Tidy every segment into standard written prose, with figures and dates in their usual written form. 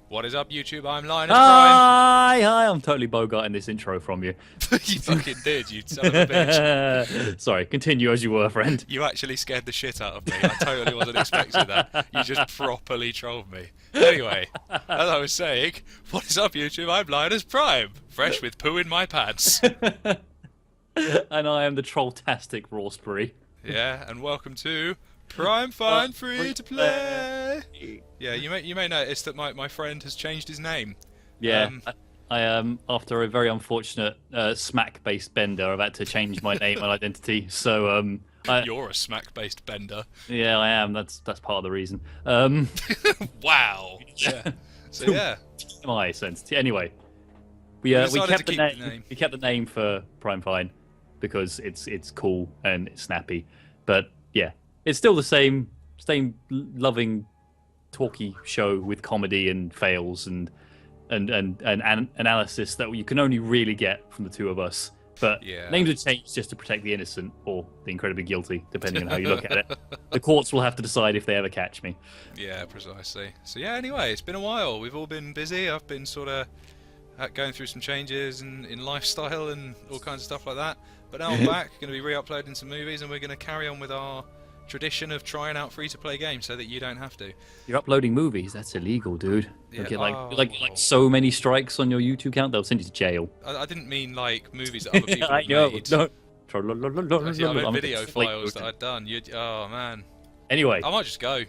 What is up, YouTube? I'm Linus Prime. Hi, I'm totally bogarting this intro from you. You fucking did, you son of a bitch. Sorry, continue as you were, friend. You actually scared the shit out of me. I totally wasn't expecting that. You just properly trolled me. Anyway, as I was saying, what is up, YouTube? I'm Linus Prime, fresh with poo in my pants. And I am the trolltastic RawstBerry. Yeah, and welcome to PrimeFine FreeToPlay. Yeah, you may notice that my friend has changed his name. Yeah, I am after a very unfortunate smack-based bender. I've had to change my name and identity. So You're a smack-based bender. Yeah, I am. That's part of the reason. Wow. Yeah. So yeah. My sense. Anyway, we kept the name. We kept the name for PrimeFine because it's cool and it's snappy. But yeah, it's still the same loving, talky show with comedy and fails and analysis that you can only really get from the two of us. But yeah. Names have changed just to protect the innocent or the incredibly guilty, depending on how you look at it. The courts will have to decide if they ever catch me. Yeah, precisely. So yeah, anyway, it's been a while. We've all been busy. I've been sort of going through some changes in lifestyle and all kinds of stuff like that. But now I'm back, going to be re-uploading some movies, and we're going to carry on with our tradition of trying out free-to-play games so that you don't have to. You're uploading movies? That's illegal, dude. Yeah, You'll get like so many strikes on your YouTube account, they'll send you to jail. I didn't mean like movies that other people I have know. made. No. I meant video files that I'd done. Oh man. Anyway. I might just go.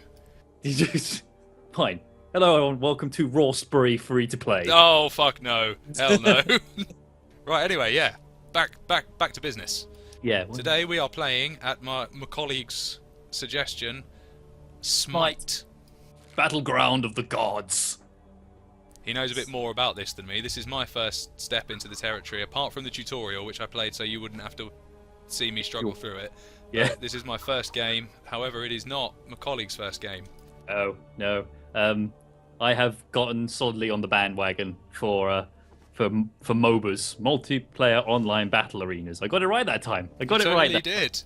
Fine. Hello everyone, welcome to RawstBerry Free-to-Play. Oh fuck no. Hell no. Right, anyway, yeah. Back to business. Yeah. Today we are playing, at my colleague's suggestion, Smite. Battleground of the Gods. He knows a bit more about this than me. This is my first step into the territory, apart from the tutorial, which I played so you wouldn't have to see me struggle through it. Yeah. But this is my first game. However, it is not my colleague's first game. Oh, no. I have gotten solidly on the bandwagon for MOBAs, multiplayer online battle arenas. I got it right that time. I got it right. You did.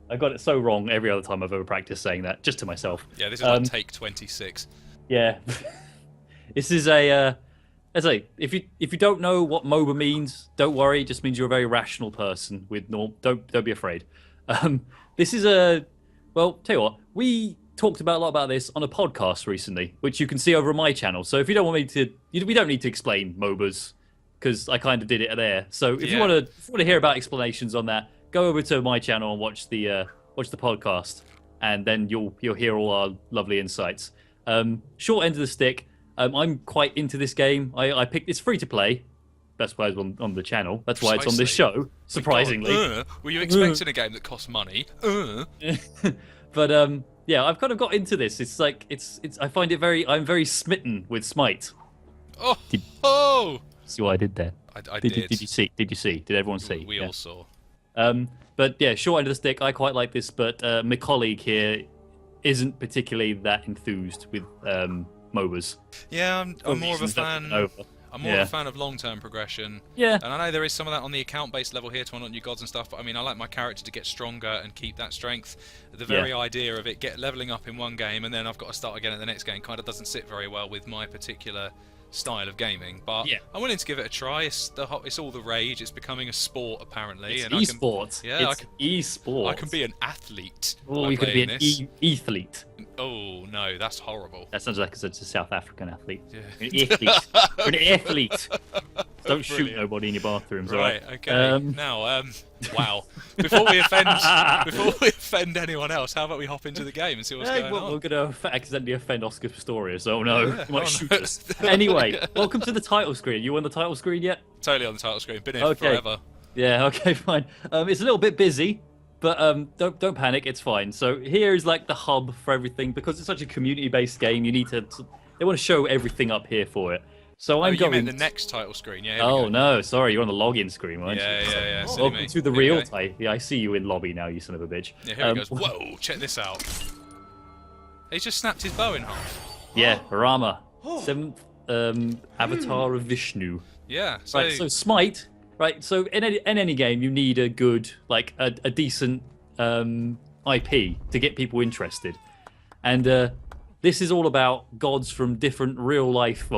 I got it so wrong every other time I've ever practiced saying that, just to myself. Yeah, this is like take 26. Yeah. This is a if you don't know what MOBA means, don't worry. It just means you're a very rational person with don't be afraid. This is well, tell you what, we talked about a lot about this on a podcast recently, which you can see over on my channel. So if you don't want me to, we don't need to explain MOBAs because I kind of did it there. So if you want to hear about explanations on that, go over to my channel and watch the podcast, and then you'll hear all our lovely insights. Short end of the stick. I'm quite into this game. I picked it's free to play. That's why it's on the channel. That's why it's on this show. Surprisingly. Were you expecting a game that costs money? But yeah, I've kind of got into this. It's like it's. I find it I'm very smitten with Smite. Oh! See what I did there? I did. Did you see? Did you see? Did everyone see? We all saw. But yeah, short end of the stick. I quite like this, but my colleague here isn't particularly that enthused with MOBAs. Yeah, I'm more of a fan. I'm more of a fan of long-term progression. Yeah. And I know there is some of that on the account-based level here to unlock new gods and stuff, but I mean, I like my character to get stronger and keep that strength. The very idea of it leveling up in one game and then I've got to start again at the next game kind of doesn't sit very well with my particular style of gaming, but I'm willing to give it a try. It's all the rage. It's becoming a sport apparently. It's esports. Yeah, it's esports. I can be an athlete. Oh, you could be an athlete. Oh no, that's horrible. That sounds like it's a South African athlete. Yeah. An athlete. You're an athlete. Don't shoot Brilliant. Nobody in your bathrooms. Right. Right. Okay. Now, wow. Before we offend anyone else, how about we hop into the game and see what's going on? We're going to accidentally offend Oscar Pistorius. So no, Yeah. he might shoot us. Anyway, welcome to the title screen. You on the title screen yet? Totally on the title screen. Been here forever. Yeah. Okay. Fine. It's a little bit busy, but don't panic. It's fine. So here is like the hub for everything because it's such a community-based game. You need to. They want to show everything up here for it. So I'm going. You meant the next title screen, yeah. Oh no, sorry, you're on the login screen, weren't you? Yeah. Welcome to the real title. Yeah, I see you in lobby now, you son of a bitch. Yeah, here he goes. Whoa, check this out. He's just snapped his bow in half. Yeah, Rama, 7th avatar of Vishnu. Yeah. So... Right, so Smite. Right, so in any game, you need a good, like a decent IP to get people interested, and this is all about gods from different real life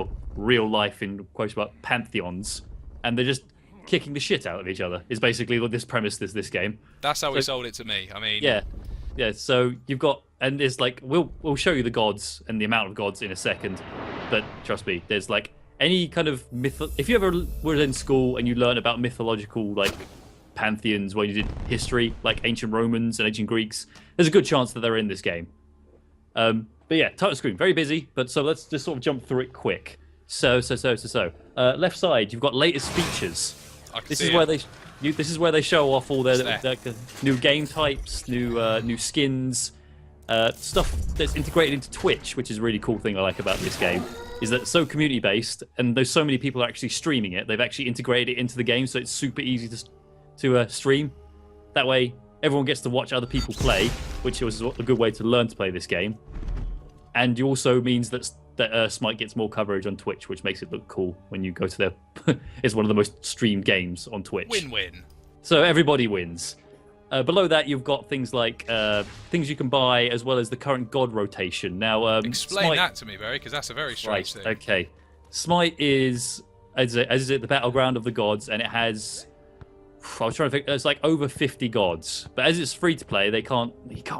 in quotes about pantheons, and they're just kicking the shit out of each other. Is basically what this premise is this game. That's how he sold it to me. I mean, Yeah. So you've got, and there's like we'll show you the gods and the amount of gods in a second, but trust me, there's like any kind of if you ever were in school and you learned about mythological like pantheons where you did history, like ancient Romans and ancient Greeks, there's a good chance that they're in this game. But yeah, title screen, very busy. But so let's just sort of jump through it quick. So. Left side, you've got latest features. This is where they show off all their new game types, new skins, stuff that's integrated into Twitch, which is a really cool thing I like about this game. Is that it's so community based, and there's so many people are actually streaming it. They've actually integrated it into the game, so it's super easy to stream. That way, everyone gets to watch other people play, which is a good way to learn to play this game. And it also means that Smite gets more coverage on Twitch, which makes it look cool when you go to their... It's one of the most streamed games on Twitch. Win-win. So everybody wins. Below that, you've got things like things you can buy, as well as the current god rotation. Now, explain Smite... that to me, Barry, because that's a very strange thing. Okay. Smite is, as it the battleground of the gods, and it has... I was trying to think. It's like over 50 gods, but as it's free to play, you can't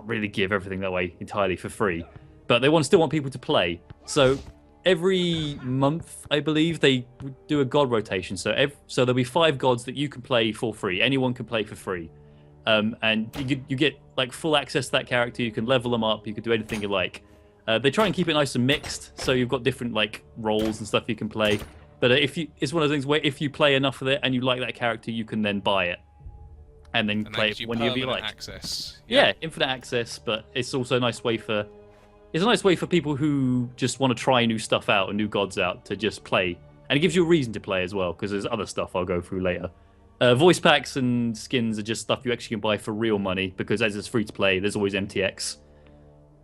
really give everything that way entirely for free. But they still want people to play. So every month, I believe, they do a god rotation. So there'll be 5 gods that you can play for free. Anyone can play for free, and you get like full access to that character. You can level them up. You can do anything you like. They try and keep it nice and mixed, so you've got different like roles and stuff you can play. But it's one of those things where if you play enough of it and you like that character, you can then buy it and then play it whenever you like. Access. Yeah, infinite access. But it's also a nice way for people who just want to try new stuff out and new gods out to just play, and it gives you a reason to play as well because there's other stuff I'll go through later. Voice packs and skins are just stuff you actually can buy for real money because as it's free to play, there's always MTX.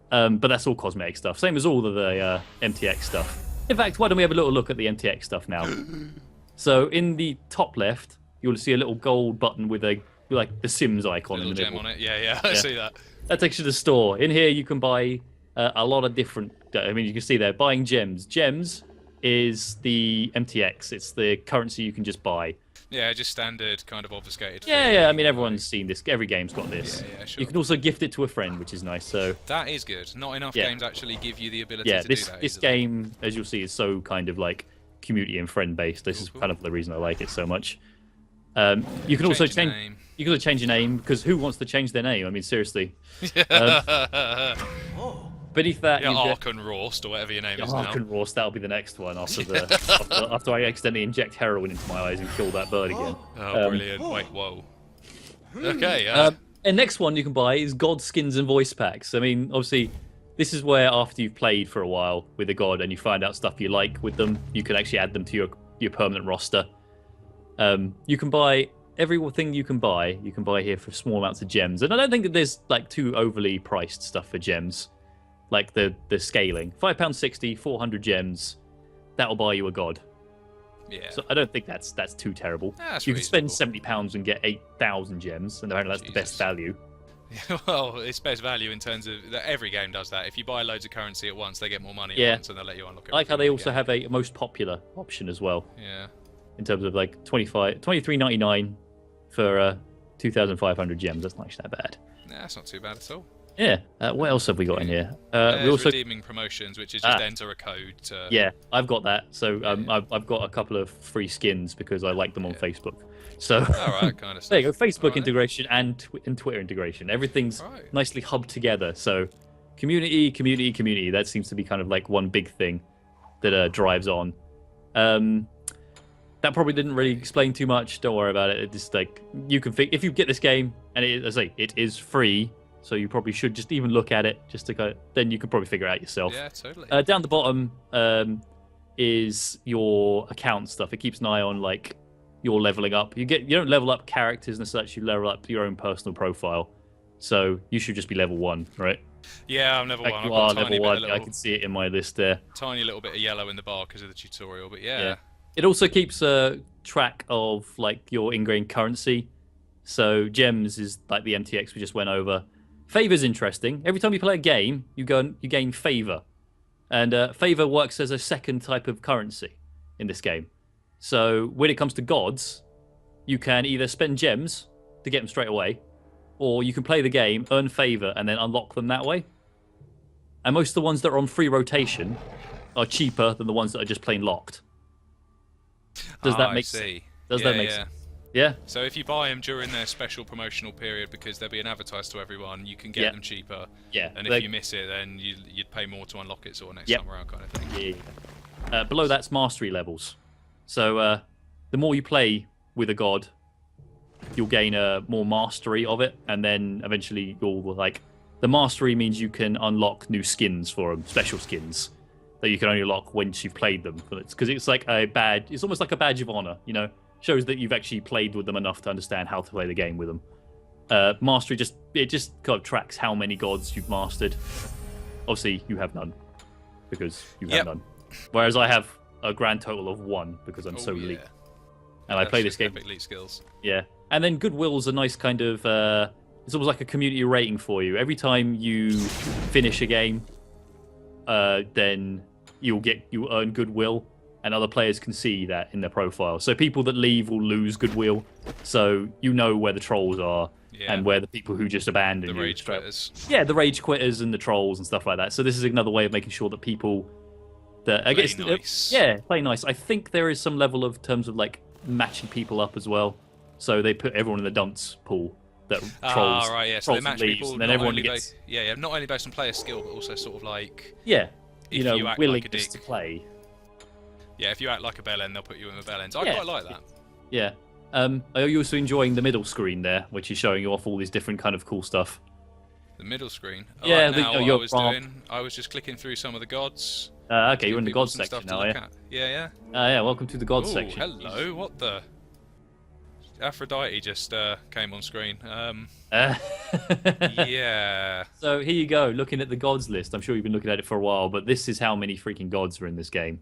But that's all cosmetic stuff, same as all of the MTX stuff. In fact, why don't we have a little look at the MTX stuff now? So in the top left, you'll see a little gold button with the Sims icon in the middle. Gem on it. Yeah, I see that. That takes you to the store. In here, you can buy a lot of different... I mean, you can see there, buying gems. Gems is the MTX. It's the currency you can just buy. Yeah, just standard kind of obfuscated. Yeah. I mean, everyone's seen this. Every game's got this. Yeah, sure. You can also gift it to a friend, which is nice. So that is good. Not enough games actually give you the ability to do that. This game, as you'll see, is so kind of like community and friend based. This is kind of the reason I like it so much. You can also change. You can change your name because who wants to change their name? I mean, seriously. Beneath that, Ark and Rawst, or whatever your name is now. Ark and Rawst, that'll be the next one after I accidentally inject heroin into my eyes and kill that bird again. Oh, brilliant. Wait, whoa. Okay, and next one you can buy is god skins and voice packs. I mean, obviously, this is where after you've played for a while with a god and you find out stuff you like with them, you can actually add them to your permanent roster. You can buy everything you can buy here for small amounts of gems. And I don't think that there's like too overly priced stuff for gems. Like the scaling, £5.60, 400 gems, that'll buy you a god. Yeah. So I don't think that's too terrible. That's you can spend reasonable. £70 and get 8,000 gems, and apparently that's the best value. Well, it's best value in terms of that every game does that. If you buy loads of currency at once, they get more money at once, and they'll let you unlock it. I like how they also have a most popular option as well. Yeah. In terms of like $23.99 for 2,500 gems. That's not actually that bad. Nah, that's not too bad at all. Yeah. What else have we got in here? We also redeeming promotions, which is just enter a code. Yeah, I've got that. So I've got a couple of free skins because I like them on Facebook. So all right, kind of stuff. There you go. Facebook integration and Twitter integration. Everything's nicely hubbed together. So community. That seems to be kind of like one big thing that drives on. That probably didn't really explain too much. Don't worry about it. It's just like you can if you get this game, and it is free. So you probably should just even look at it, just to go. Then you can probably figure it out yourself. Yeah, totally. Down the bottom is your account stuff. It keeps an eye on like your leveling up. You don't level up characters and such. You level up your own personal profile. So you should just be level 1, right? Yeah, I'm level 1. You are level 1. I can see it in my list there. Tiny little bit of yellow in the bar because of the tutorial, but yeah. It also keeps track of like your in-game currency. So gems is like the MTX we just went over. Favor's interesting. Every time you play a game, you gain favor. And favor works as a second type of currency in this game. So when it comes to gods, you can either spend gems to get them straight away, or you can play the game, earn favor, and then unlock them that way. And most of the ones that are on free rotation are cheaper than the ones that are just plain locked. Does that make sense? Does that make sense? Yeah. So if you buy them during their special promotional period, because they're being advertised to everyone, you can get them cheaper. Yeah. And if you miss it, then you'd pay more to unlock it sort of next time around, kind of thing. Yeah. Below that's mastery levels. So the more you play with a god, you'll gain more mastery of it, and then eventually you'll like. The mastery means you can unlock new skins for them, special skins that you can only unlock once you've played them. Because it's like a badge. It's almost like a badge of honor, you know. Shows that you've actually played with them enough to understand how to play the game with them. Mastery just kind of tracks how many gods you've mastered. Obviously, you have none because you have none. Whereas I have a grand total of 1 because I'm so elite. And I play this game. Elite skills. Yeah, and then goodwill's a nice kind of. It's almost like a community rating for you. Every time you finish a game, then you earn goodwill. And other players can see that in their profile. So people that leave will lose goodwill. So you know where the trolls are and where the people who just abandon the rage quitters. Yeah, the rage quitters and the trolls and stuff like that. So this is another way of making sure that people that I guess play nice. I think there is some level of terms of like matching people up as well. So they put everyone in the dunce pool that trolls. Right, yeah. So they match people, and then everyone gets not only based on player skill, but also sort of like willingness to play. Yeah, if you act like a bellend, they'll put you in the bellends. I quite like that. Yeah. Are you also enjoying the middle screen there, which is showing you off all these different kind of cool stuff? The middle screen? Yeah, I was just clicking through some of the gods. Okay, you're in the gods section now, yeah? Yeah. welcome to the gods section. Hello, what the... Aphrodite just came on screen. Yeah. So here you go, looking at the gods list. I'm sure you've been looking at it for a while, but this is how many freaking gods are in this game.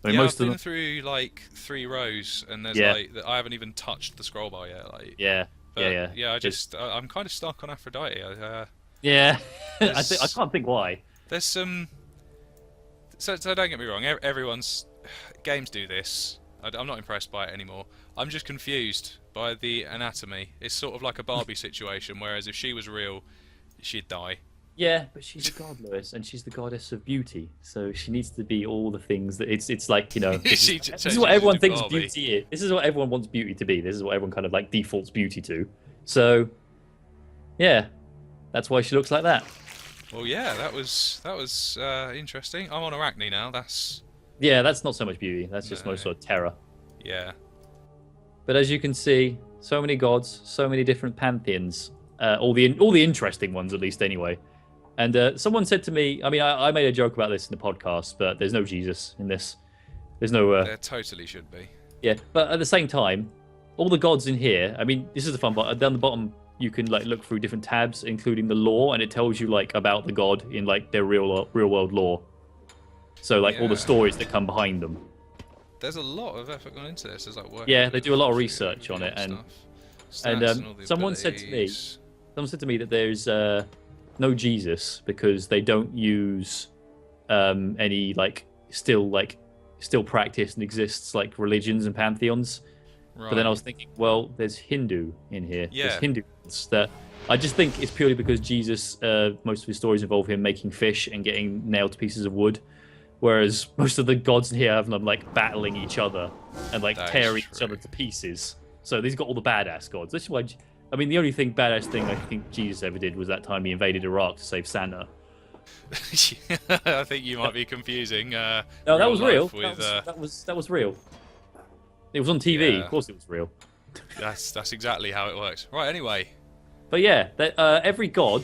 I mean, I've been through like 3 rows, and there's I haven't even touched the scroll bar yet. Like, yeah. I'm kind of stuck on Aphrodite. I can't think why. There's some. So don't get me wrong. Everyone's games do this. I'm not impressed by it anymore. I'm just confused by the anatomy. It's sort of like a Barbie situation, whereas if she was real, she'd die. Yeah, but she's a god, Lewis, and she's the goddess of beauty, so she needs to be all the things that it's like, you know. This is what everyone thinks beauty is. This is what everyone wants beauty to be. This is what everyone kind of like defaults beauty to. So, yeah, that's why she looks like that. Well, yeah, that was interesting. I'm on Arachne now. That's not so much beauty. That's just most sort of terror. Yeah. But as you can see, so many gods, so many different pantheons. All the interesting ones, at least, anyway. And someone said to me, I mean, I made a joke about this in the podcast, but there's no Jesus in this. There's no... There totally should be. Yeah, but at the same time, all the gods in here, I mean, this is the fun part. Down the bottom, you can like look through different tabs, including the lore, and it tells you like about the god in like their real world lore. So like all the stories that come behind them. There's a lot of effort gone into this. There's like work. Yeah, they do a lot of research on it, and someone said to me that there's no Jesus because they don't use any like still practiced and exists like religions and pantheons. Right. But then I was thinking, well, there's Hindu in here. Yeah. There's Hindus that I just think it's purely because Jesus, most of his stories involve him making fish and getting nailed to pieces of wood. Whereas most of the gods in here have them like battling each other and like tearing each other to pieces. So these got all the badass gods. This is why, I mean, the only badass thing I think Jesus ever did was that time he invaded Iraq to save Santa. I think you might be confusing. No, that was real. That was real. It was on TV. Yeah. Of course, it was real. That's exactly how it works. Right. Anyway. But yeah, every god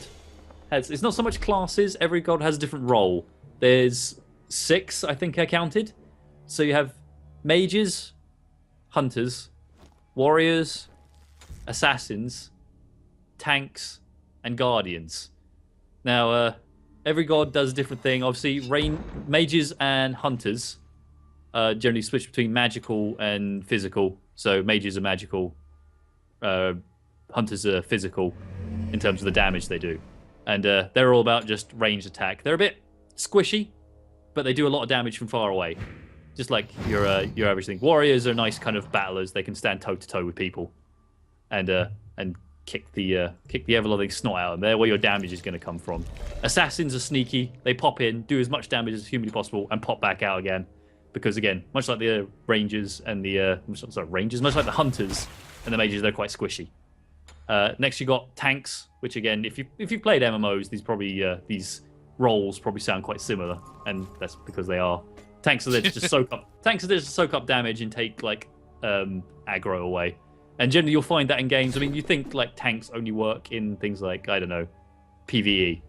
has. It's not so much classes. Every god has a different role. There's 6, I think I counted. So you have mages, hunters, warriors, assassins, tanks, and guardians. Now, every god does a different thing. Obviously, mages and hunters generally switch between magical and physical. So mages are magical, hunters are physical in terms of the damage they do. And they're all about just ranged attack. They're a bit squishy. but they do a lot of damage from far away. Just like your average thing. Warriors are nice kind of battlers. They can stand toe to toe with people, and kick the ever-loving snot out of them. They're where your damage is going to come from. Assassins are sneaky. They pop in, do as much damage as humanly possible, and pop back out again. Because again, much like the rangers and much like the hunters and the mages, they're quite squishy. Next, you got tanks, which again, if you've played MMOs, these roles probably sound quite similar, and that's because they are. Tanks are there to just soak up. Tanks are there to soak up damage and take like aggro away. And generally, you'll find that in games. I mean, you think like tanks only work in things like, I don't know, PvE.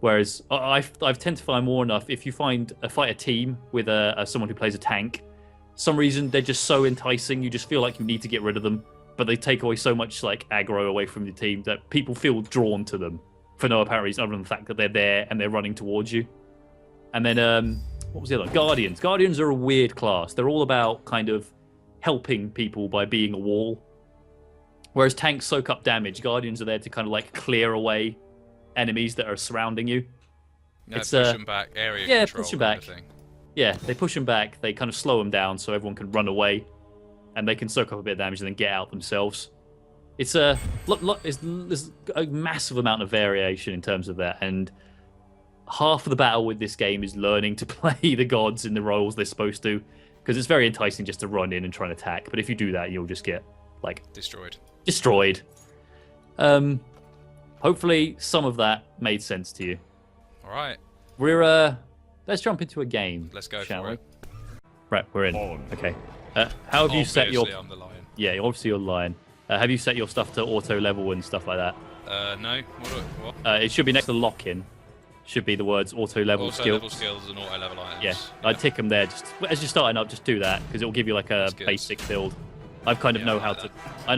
Whereas I've tend to find more enough if you find fight a team with someone who plays a tank, some reason they're just so enticing, you just feel like you need to get rid of them. But they take away so much like aggro away from the team that people feel drawn to them for no apparent reason other than the fact that they're there and they're running towards you. And then what was the other? Guardians. Guardians are a weird class. They're all about kind of helping people by being a wall. Whereas tanks soak up damage, Guardians are there to kind of like clear away enemies that are surrounding you. No, it's push them back, area control. Push them back. Yeah, they push them back. They kind of slow them down so everyone can run away, and they can soak up a bit of damage and then get out themselves. It's there's a massive amount of variation in terms of that, and half of the battle with this game is learning to play the gods in the roles they're supposed to, because it's very enticing just to run in and try and attack. But if you do that, you'll just get like destroyed. Hopefully some of that made sense to you. All right. Let's jump into a game. Let's go shall for we? it. Right, we're in. Okay. How have you set your? I'm the lion. Yeah, obviously you're the lion. Have you set your stuff to auto level and stuff like that? No. What? It should be next to lock-in. Should be the words auto level skills. Auto level skills and auto level items. Yeah, I'd tick them there. Just as you're starting up, just do that because it will give you like a basic build. I kind of know how to I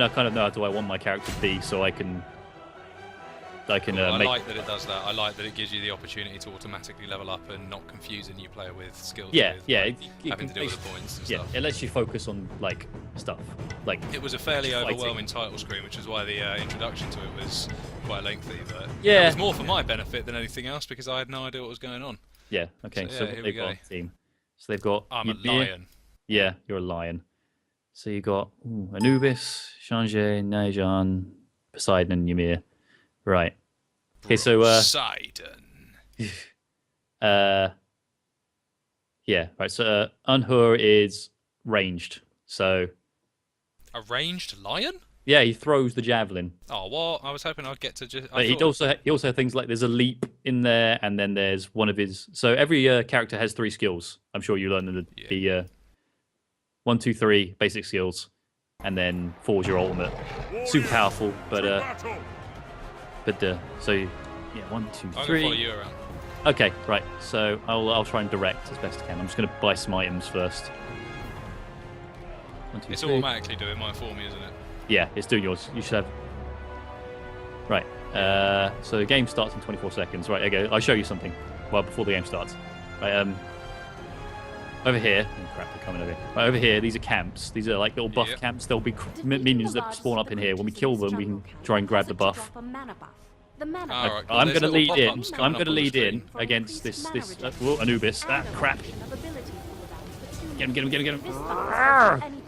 want my character to be, so I can. I like that it does that. I like that it gives you the opportunity to automatically level up and not confuse a new player with skills. Yeah, having to deal with the points and stuff. It lets you focus on like stuff. Like it was a fairly overwhelming title screen, which is why the introduction to it was quite lengthy. But yeah, it was more for my benefit than anything else because I had no idea what was going on. Yeah. Okay. So here they've got a team. So they've got. I'm a lion. Yeah, you're a lion. So you got Anubis, Shange, Najan, Poseidon, and Ymir. Right. Okay, so Poseidon. Yeah, right. So Unhur is ranged. So a ranged lion? Yeah, he throws the javelin. Oh, what? I was hoping I'd get to just. He also has things like there's a leap in there, and then there's one of his. So every character has 3 skills. I'm sure you learned the 1, 2, 3 basic skills, and then 4 is your ultimate. Super powerful, but so yeah, 1, 2, 3. I'm gonna follow you around. Okay, right. So I'll try and direct as best I can. I'm just gonna buy some items first. 1, 2, it's 3. automatically doing mine for me, isn't it? Yeah, it's doing yours. You should have. Right. So the game starts in 24 seconds. Right. Okay. I'll show you something. Well, before the game starts. Right. Over here. Oh, crap! They're coming over here. Right, over here. These are camps. These are like little buff camps. There'll be minions that spawn up in here. When we kill them, we can try and grab the buff. Right, I'm going to lead in. I'm going to lead in against this Anubis. Ah, crap! Get him!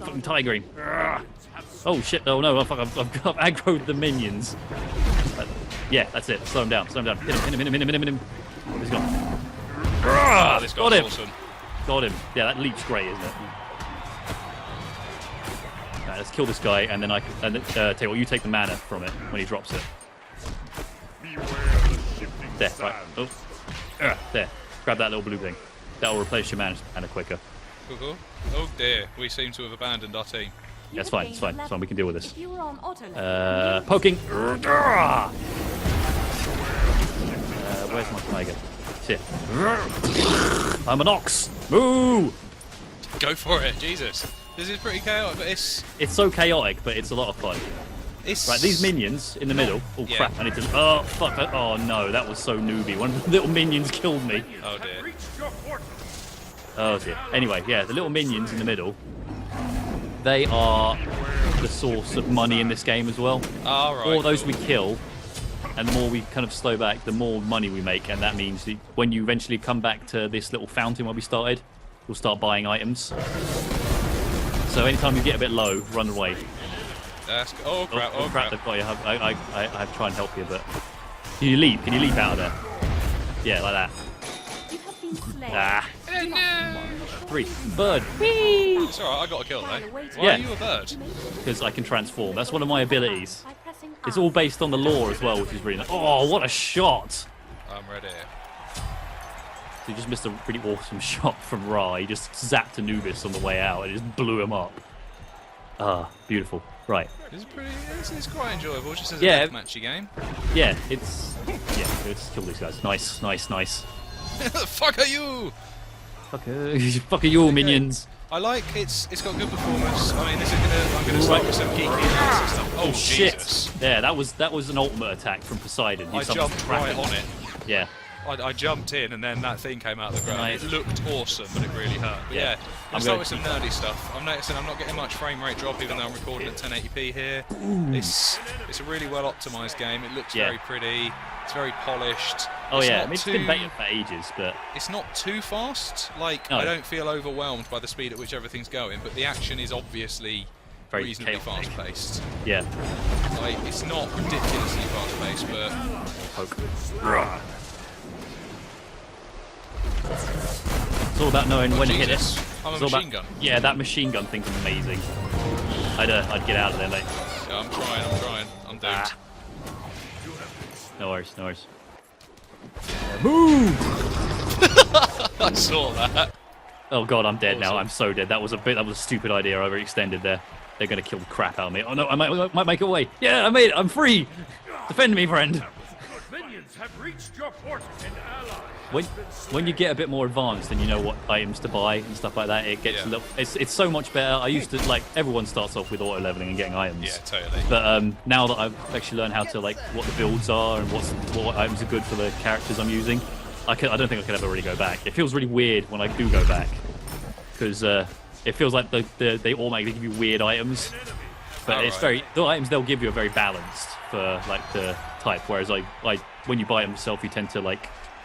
Fucking tigering. Oh shit! Oh no! Fuck! I've aggroed the minions. Yeah, that's it. Slow him down. Hit him. He's gone. This Got guy's him. awesome. Got him. Yeah, that leap's great, isn't it? Right, let's kill this guy, and then tell you what, you take the mana from it when he drops it. There, right. Oh, there. Grab that little blue thing. That will replace your mana quicker. Cool. Oh dear, we seem to have abandoned our team. Yeah, it's fine. We can deal with this. Poking. Where's my tiger? Shit. I'm an ox. Moo! Go for it, Jesus. This is pretty chaotic, but it's so chaotic, but it's a lot of fun. Right, these minions in the middle. Oh crap! I need to. Oh fuck! Oh no, that was so newbie. One of the little minions killed me. Oh dear. Oh dear. Anyway, yeah, the little minions in the middle. They are the source of money in this game as well. All right. All those we kill and the more we kind of slow back, the more money we make, and that means that when you eventually come back to this little fountain where we started, we'll start buying items. So anytime you get a bit low, run away. Oh crap! Oh crap! They've got you. I have to try and help you, but can you leap? Can you leap out of there? Yeah, like that. Ah. 3. Bird. Whee! It's alright, I got a kill though. Why Yeah. are you a bird? Because I can transform. That's one of my abilities. It's all based on the lore as well, which is really nice. Oh, what a shot! I'm ready. So he just missed a really awesome shot from Ra. He just zapped Anubis on the way out and just blew him up. Ah, beautiful. Right. It's quite enjoyable, just as a deathmatchy game. Yeah, let's kill these guys. Nice, nice, nice. The fuck are you? Fuck you, minions. I like it's got good performance. I mean, I'm gonna start with some geeky analysis stuff. Oh shit! Jesus. Yeah, that was an ultimate attack from Poseidon. I jumped right on it. Yeah. I jumped in and then that thing came out of the ground. Nice. It looked awesome, but it really hurt. But yeah, I'm start with some nerdy stuff. I'm noticing I'm not getting much frame rate drop, even though I'm recording at 1080p here. It's a really well optimized game. It looks very pretty. It's very polished. Oh yeah, I mean, it's been beta for ages, but it's not too fast. Like I don't feel overwhelmed by the speed at which everything's going, but the action is obviously very reasonably fast-paced. Yeah. Like it's not ridiculously fast-paced, but poke. It's all about knowing when to hit it. I'm a machine gun. Yeah, that machine gun thing's amazing. I'd get out of there, mate. Yeah, I'm trying. I'm doomed. No worries, no worries. Move! I saw that. Oh god, I'm dead now. I'm so dead. That was a stupid idea. I overextended there. They're gonna kill the crap out of me. Oh no, I might make it away. Yeah, I made it. I'm free. Defend me, friend. Minions have reached your port and allies. When you get a bit more advanced and you know what items to buy and stuff like that, it gets a little. It's so much better. I used to everyone starts off with auto leveling and getting items. Yeah, totally. But now that I've actually learned how to what the builds are and what items are good for the characters I'm using, I don't think I can ever really go back. It feels really weird when I do go back because it feels like they automatically give you weird items. But the items they'll give you are very balanced for the type. Whereas when you buy them yourself, you tend to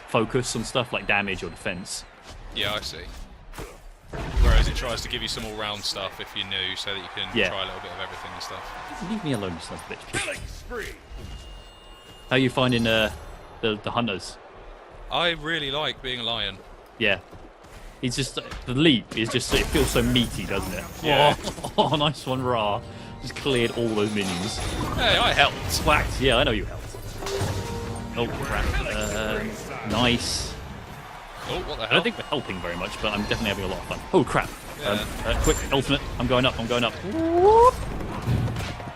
focus on stuff like damage or defense. Yeah, I see. Whereas it tries to give you some all-round stuff if you're new, so that you can try a little bit of everything and stuff. Leave me alone, you son of a bitch. How are you finding the hunters? I really like being a lion. Yeah. It's just the leap is just it feels so meaty, doesn't it? Yeah. Oh, nice one, Ra. Just cleared all those minions. Hey, I helped. Whacked. Yeah, I know you helped. Oh crap. Nice. Oh, what the hell? I don't think we're helping very much, but I'm definitely having a lot of fun. Oh crap. Yeah. Quick, ultimate. I'm going up.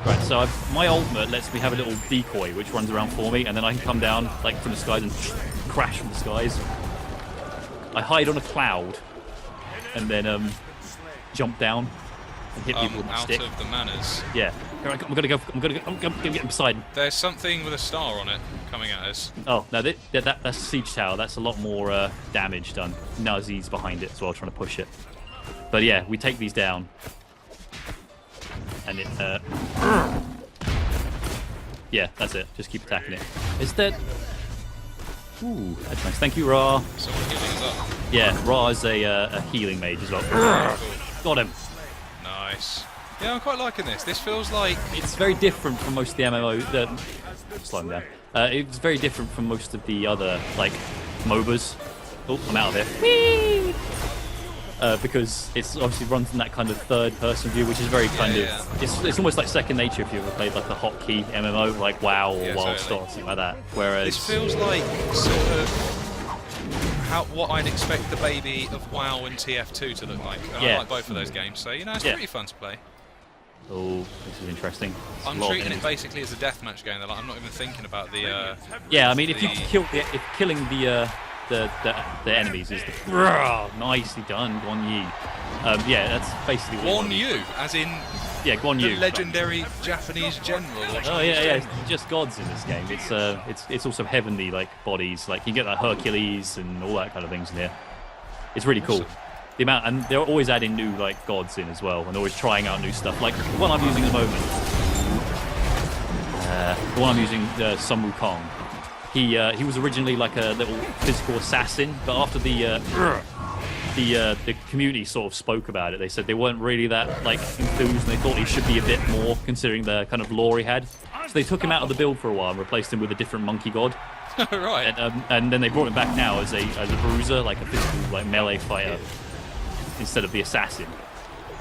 Right, so my ultimate lets me have a little decoy which runs around for me, and then I can come down from the skies and crash from the skies. I hide on a cloud, and then jump down and hit people with my stick. Out of the manners. Yeah. I'm gonna get beside him. There's something with a star on it coming at us. Oh no, that's a siege tower. That's a lot more damage done. Nazi's behind it as well, trying to push it. But yeah, we take these down, and it. Yeah, that's it. Just keep attacking it. Is that? Ooh, that's nice. Thank you, Ra. Someone healing us up. Yeah, Ra is a healing mage as well. Cool. Got him. Nice. Yeah, I'm quite liking this. This feels like it's very different from most of the MMO. Slow him down. It's very different from most of the other MOBAs. Oh, I'm out of it. Whee! Because it's obviously runs in that kind of third-person view, which is very kind of. It's almost like second nature if you ever played a hotkey MMO like WoW or WildStar or something like that. Whereas this feels like sort of what I'd expect the baby of WoW and TF2 to look like. And I like both of those games, so it's pretty fun to play. Oh, this is interesting. I'm treating it basically as a deathmatch game. I'm not even thinking about the. Yeah, I mean, if killing the enemies is nicely done, Guan Yi. Yeah, that's basically Guan Yu, as in Guan Yu, the legendary Japanese general. Oh yeah, it's just gods in this game. It's also heavenly bodies. You get Hercules and all that kind of things in here. It's really cool. The amount, and they're always adding new gods in as well, and always trying out new stuff. Like the one I'm using at the moment. The one I'm using, Sun Wukong. He was originally like a little physical assassin, but after the community sort of spoke about it, they said they weren't really that like enthused, and they thought he should be a bit more considering the kind of lore he had. So they took him out of the build for a while and replaced him with a different monkey god. Right. And then they brought him back now as a bruiser, like a physical like melee fighter, instead of the assassin,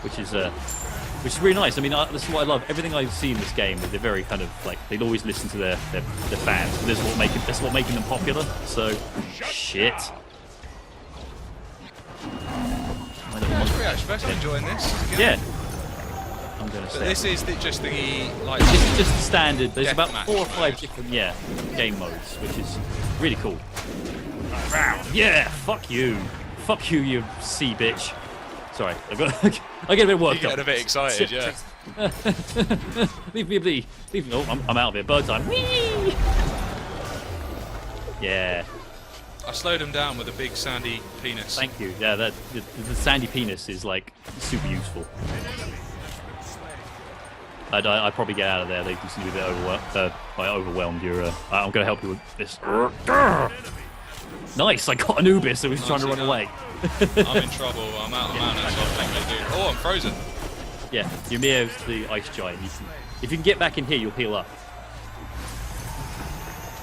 which is really nice. I mean, this is what I love. Everything I see in this game, they're very kind of like they'd always listen to their fans. This is what making them popular. So, shit. That's pretty actually. I'm enjoying this. Yeah. I'm gonna say. But this is just the like. This is just the standard. There's about Deathmatch 4 or 5 different game modes, which is really cool. Yeah, fuck you, you sea bitch. Sorry, I get a bit worked You up. get a bit excited, yeah. leave me. Oh, I'm out of it. Bird time. Whee! Yeah. I slowed him down with a big sandy penis. Thank you. Yeah, the sandy penis is like super useful. I'd probably get out of there. They seem to be a bit overwhelmed. I'm going to help you with this. Nice, I got Anubis who was trying to run away. I'm in trouble. I'm out of mana, so I think they do. Oh, I'm frozen. Yeah, Ymir's the ice giant. If you can get back in here, you'll heal up.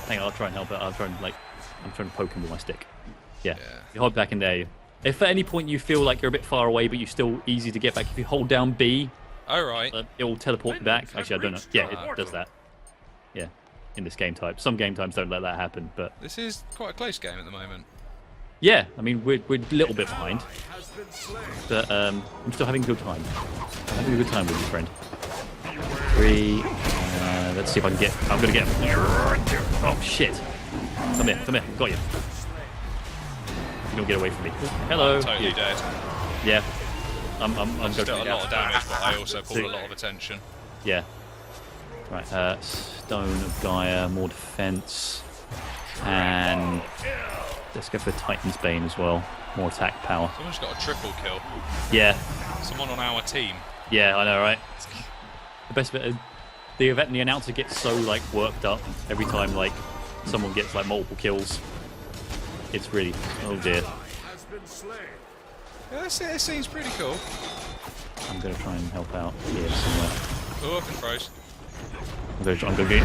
Hang on, I'll try and help out. I'm trying to poke him with my stick. Yeah. You hold back in there. If at any point you feel like you're a bit far away, but you're still easy to get back, if you hold down B, oh, right. It will teleport you back. Actually, I don't know. Yeah, it does that. Yeah, in this game type. Some game types don't let that happen, but This is quite a close game at the moment. yeah, I mean we're a little bit behind, but I'm still having a good time. I'm having a good time with you, friend. 3. Let's see if I can get. I'm gonna get. Oh shit! Come here, got you. You don't get away from me. Hello. I'm totally dead. Yeah. I'm Still going a lot of damage, but I also pulled a lot of attention. Yeah. Right, Stone of Gaia, more defense. And let's go for Titan's Bane as well. More attack power. Someone's got a triple kill. Yeah. Someone on our team. Yeah, I know, right? The best bit, the announcer gets so like worked up every time like someone gets like multiple kills. It's really, oh dear. Yeah, it seems pretty cool. I'm gonna try and help out here somewhere. Oh, I've been froze. I'm gonna get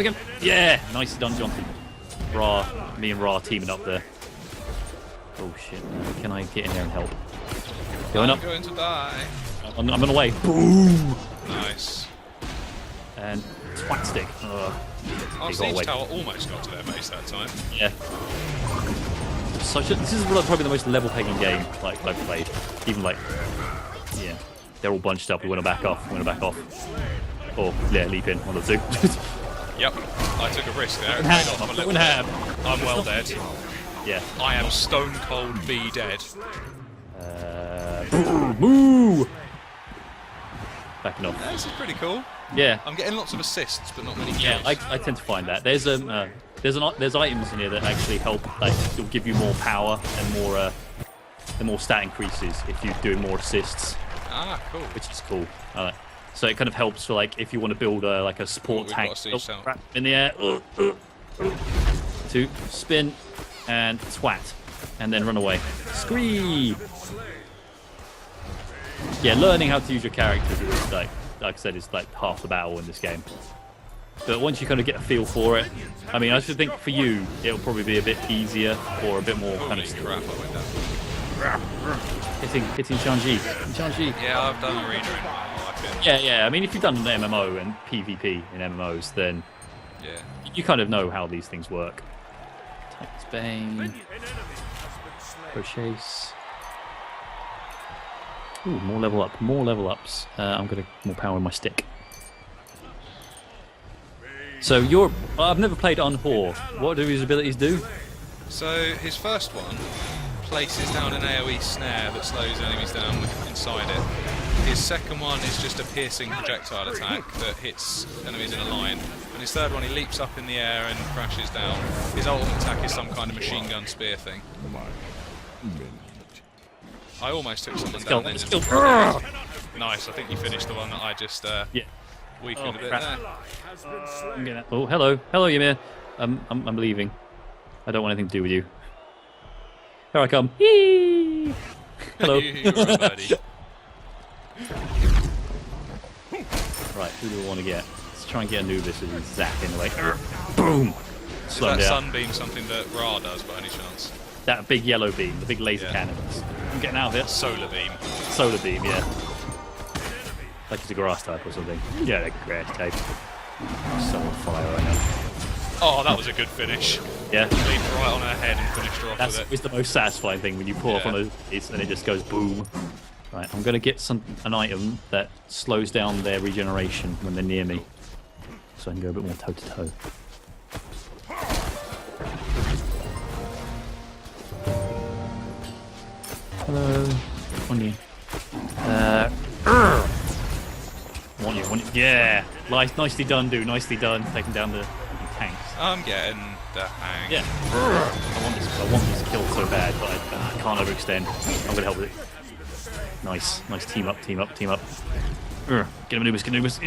him. Yeah, nicely done, Jonathan. Me and Ra teaming up there. Oh shit! Can I get in there and help? Going up. I'm going to die. I'm on the way. Boom! Nice. And twat stick. Our siege tower almost got to their base that time. Yeah. This is probably the most level pegging game like I've played. Even like, yeah, they're all bunched up. We want to back off. Or yeah, leap in. One of the two. Yep. I took a risk there. It paid off a little bit. I'm well dead. Yeah. I am stone cold B dead. Moo! Backing off. This is pretty cool. Yeah. I'm getting lots of assists, but not many kills. Yeah, I tend to find that there's items in here that actually help. Like, it'll give you more power and more stat increases if you're doing more assists. Ah, cool. Which is cool. So it kind of helps for like if you want to build like a support tank in the air. To spin and twat, and then run away. Scree. Yeah, learning how to use your characters is like I said, is like half the battle in this game. But once you kind of get a feel for it, I mean, I should think for you it'll probably be a bit easier or a bit more kind of crap, I went down. hitting Shanji. Yeah, I've done arena in a while. Yeah. I mean, if you've done an MMO and PvP in MMOs, then yeah, you kind of know how these things work. Titan's Bane. Chase. Ooh, more level ups. I'm gonna more power in my stick. So I've never played Unhor. What do his abilities do? So his first one places down an AoE snare that slows enemies down inside it. His second one is just a piercing projectile attack that hits enemies in a line. And his third one, he leaps up in the air and crashes down. His ultimate attack is some kind of machine gun spear thing. I almost took someone down then. Let's kill. Nice, I think you finished the one that I just... Yeah. Weakened a bit crap. there. Has been slain. I'm getting... Oh, hello, Ymir. I'm leaving. I don't want anything to do with you. Here I come. Hee! Hello. You're a birdie. Right, who do we want to get? Let's try and get Anubis with his zap in the way. Boom! Is Slow him that down. sunbeam something that Ra does by any chance? That big yellow beam, the big laser Yeah. cannons. I'm getting out of here. Solar beam. Solar beam, yeah. Like it's a grass type or something. Yeah, like grass type. So on fire right now. Oh, that was a good finish. Yeah. Leaned right on her head and finished her off That's with it. always the most satisfying thing when you pull off Yeah. one of those and it just goes boom. Right, I'm gonna get an item that slows down their regeneration when they're near me. So I can go a bit more toe to toe. Hello. On you. Want you. Yeah. Nicely done, dude. Nicely done. Taking down the tanks. I'm getting the hang. Yeah. I want this kill so bad, but I can't overextend. I'm gonna help with it. Nice. Team up. Get him, Anubis.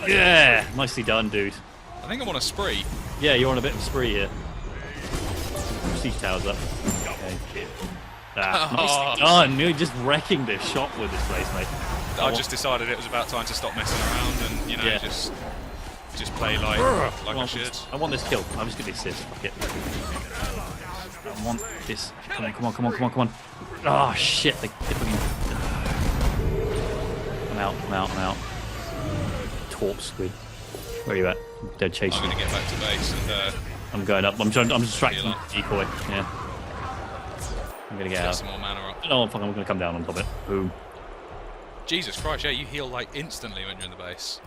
Yeah. Nicely done, dude. I think I'm on a spree. Yeah, you're on a bit of a spree here. Siege towers up. Okay. Nicely done. You're just wrecking this shot with this place, mate. I just decided it was about time to stop messing around and, you know, Yeah. just play like I should. I want this kill. I'm just gonna assist. Fuck it. I want this. Come on. Oh shit! They fucking. I'm out. Torp squid. Where are you at? Dead I'm chasing. going to get back to base and I'm going up. I'm distracting Heal the decoy. Yeah. I'm gonna get get out. some more mana up. Oh fuck! I'm gonna come down on top of it. Boom. Jesus Christ, yeah, you heal like instantly when you're in the base.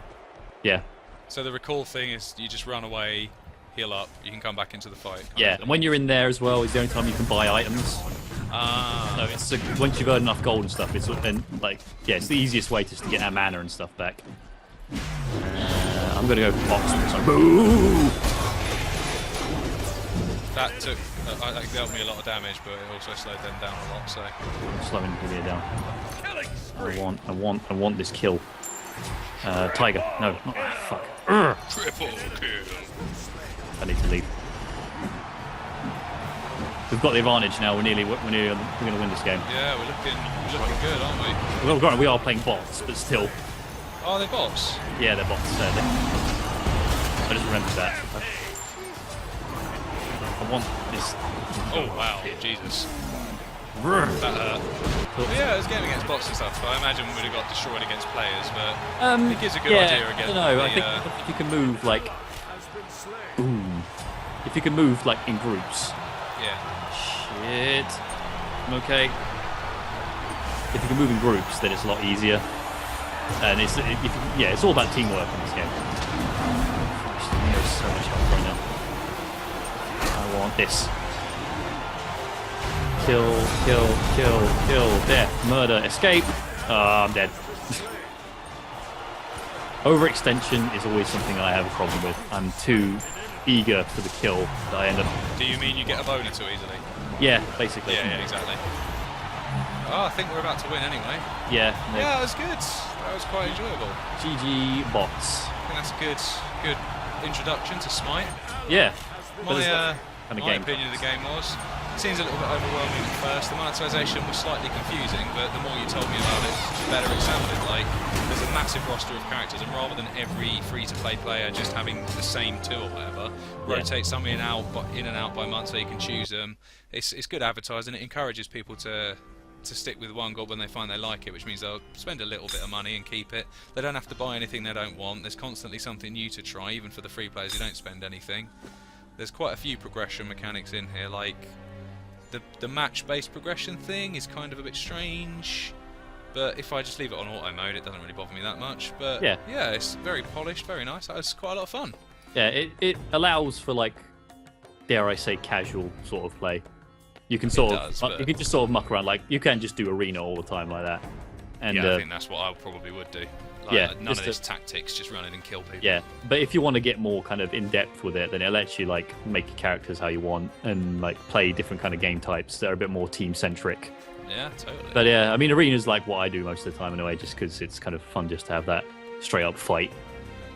Yeah. So the recall thing is you just run away, heal up, you can come back into the fight. kind Yeah. of thing. And when you're in there as well, is the only time you can buy items. Ah, No, it's once you've earned enough gold and stuff, it's and like it's the easiest way just to get our mana and stuff back. I'm gonna go box this one. Boo! that took, that dealt me a lot of damage, but it also slowed them down a lot, so. I'm slowing Lydia down. I want this kill. Tiger. No, not fuck. Triple kill. I need to leave. We've got the advantage now. We're nearly going to win this game. Yeah, we're looking good, aren't we? Well, we are playing bots, but still. Oh, they're bots. Yeah, they're bots. I just remembered that. I want this. Oh, wow, Jesus. That hurt. Well, yeah, it was a game against bots and stuff, so I imagine we would have got destroyed against players, but it gives a good idea again. I don't know. I think if you can move like, boom. If you can move like in groups. Yeah. Shit. I'm okay. If you can move in groups, then it's a lot easier. And it's all about teamwork in this game. Christ, there's so much help right now. I want this. Kill, death, murder, escape. I'm dead. Overextension is always something I have a problem with. I'm too eager for the kill that I end up. Do you mean you get a boner too easily? Yeah, basically. Yeah, exactly. Oh, I think we're about to win anyway. Yeah. Yeah, that was good. That was quite enjoyable. GG bots. I think that's a good introduction to Smite. Yeah. But it's My, not kind of my game. opinion of the game was, it seems a little bit overwhelming at first. The monetisation was slightly confusing, but the more you told me about it, the better it sounded. Like, there's a massive roster of characters, and rather than every free-to-play player just having the same two or whatever, rotate some in and out by month so you can choose them. It's good advertising. It encourages people to stick with one god when they find they like it, which means they'll spend a little bit of money and keep it. They don't have to buy anything they don't want. There's constantly something new to try, even for the free players who don't spend anything. There's quite a few progression mechanics in here, like the match-based progression thing is kind of a bit strange, but if I just leave it on auto mode, it doesn't really bother me that much. But yeah, it's very polished, very nice. That was quite a lot of fun. Yeah, it allows for, like, dare I say, casual sort of play. You can you can just sort of muck around, like you can't just do arena all the time like that. And yeah, I think that's what I probably would do. Like, none of this tactics, just run in and kill people. Yeah, but if you want to get more kind of in depth with it, then it lets you like make your characters how you want and like play different kind of game types that are a bit more team centric. Yeah, totally. But yeah, I mean, arena's like what I do most of the time anyway, just because it's kind of fun just to have that straight up fight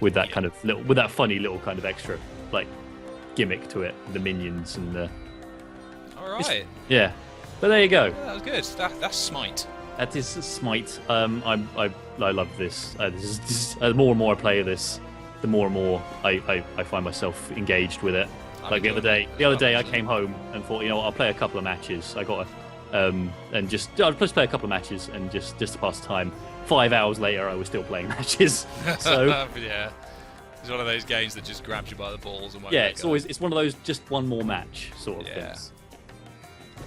with that kind of with that funny little kind of extra like gimmick to it, the minions and the. All right. Yeah, but there you go. Yeah, that was good. That's Smite. That is Smite. I love this. This is the more and more I play this, the more and more I find myself engaged with it. Like the other day, I came home and thought, you know what, I'll play a couple of matches. I got and just I'll just play a couple of matches and just to pass time. 5 hours later, I was still playing matches. So yeah, it's one of those games that just grabs you by the balls and won't yeah, let go. it's one of those just one more match sort of things.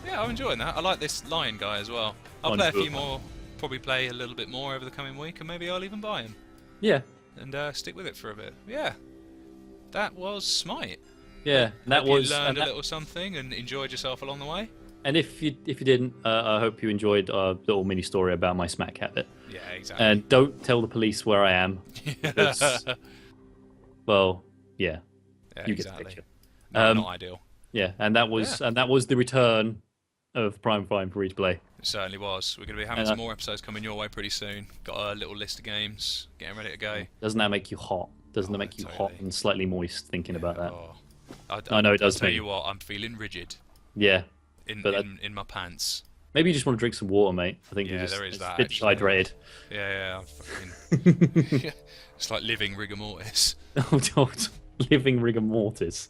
Yeah, I'm enjoying that. I like this lion guy as well. I'll play a few more, probably play a little bit more over the coming week, and maybe I'll even buy him. Yeah. And stick with it for a bit. Yeah. That was Smite. Yeah, that was. You learned a little something and enjoyed yourself along the way. And if you didn't, I hope you enjoyed our little mini story about my smack habit. Yeah, exactly. And don't tell the police where I am. Because, well, yeah, you get the picture. Not ideal. Yeah, and that was the return of PrimeFine FreeToPlay. It certainly was. We're going to be having some more episodes coming your way pretty soon. Got a little list of games, getting ready to go. Doesn't that make you hot? Doesn't that make you hot and slightly moist thinking about that? Oh. I know it does. I'll tell you what, I'm feeling rigid. Yeah. In my pants. Maybe you just want to drink some water, mate. I think there is that. A bit dehydrated. Yeah, I'm fucking. It's like living rigor mortis. Living rigor mortis.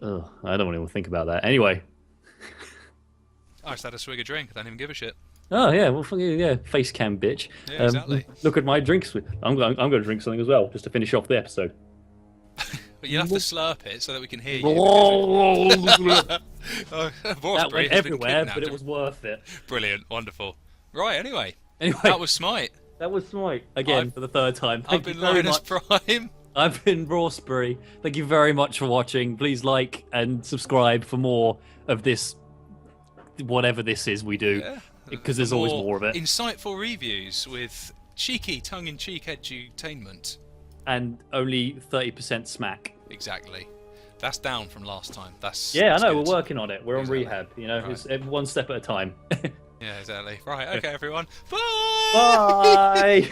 Ugh, I don't want to think about that. Anyway. I just had a swig of drink. I don't even give a shit. Oh yeah, well yeah, face cam bitch. Yeah, exactly. Look at my drinks. I'm going to drink something as well, just to finish off the episode. But you have to slurp it so that we can hear you. That went everywhere, but it was worth it. Brilliant, wonderful. Right, anyway, that was Smite. That was Smite again for the third time. I've been Linus Prime. I've been RawstBerry. Thank you very much for watching. Please like and subscribe for more of this, whatever this is we do, because there's always more of it. Insightful reviews with cheeky, tongue-in-cheek edutainment. And only 30% smack. Exactly. That's down from last time. That's I know. good. We're working on it. We're on rehab. You know, it's one step at a time. Yeah, exactly. Right. Okay, everyone. Bye. Bye.